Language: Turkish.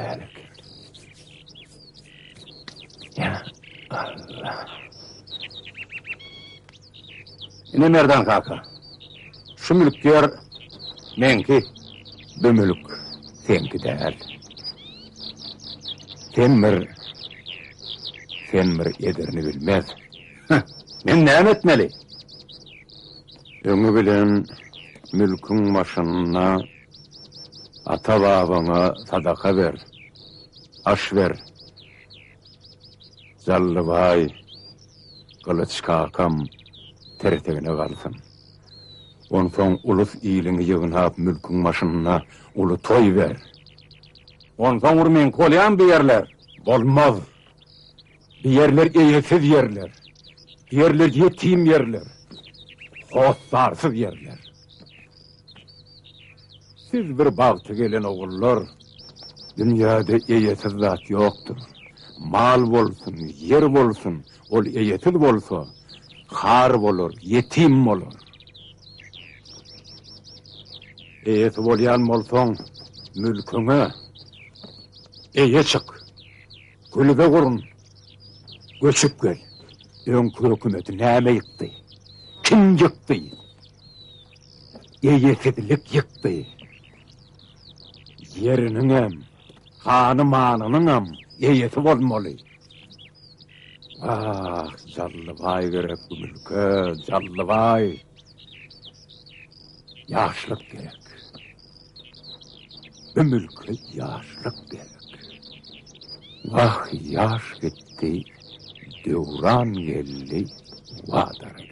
dälik. Ya Allah. Ine merdan kaka. Şu mülkler menki, bu mülk senki däl. Senmir ederini bilmez. Men näme etmeli? Öňü bilen mülkün maşynyna ata babaňa sadaka ber. Aş ber. Zallıbay, kılıç kakam tertegine kalsın. Onsoň ulus iyiliňi ýygnap mülkün maşynyna ulu toy ber. Onsoň urmen kolyan bir yerler bolmaz. Bir yerler eýesiz yerler. Bir yerler yetim yerler. Hostarsız yerler. Siz bir bagty gelen ogullar, dünyada eýesiz zat ýokdur. Mal bolsun, yer bolsun, ol eýesiz bolsa, har bolur, yetim bolur. Eýesi bolýan bolsaň, mülküňe eýe çık. Gülübe gurun. Göçüp gel. Öňkü hökümeti näme ýykdy? Kim ýykdy? Eýesizlik ýykdy. Yeriniňem, hany-manynyňam eýesi bolmaly. Ah, Zallıbay gerek bu mülke, Zallıbay. Ýaşlyk gerek. Bu mülke ýaşlyk gerek. Vah, yaş gitti, devran geldi, vadar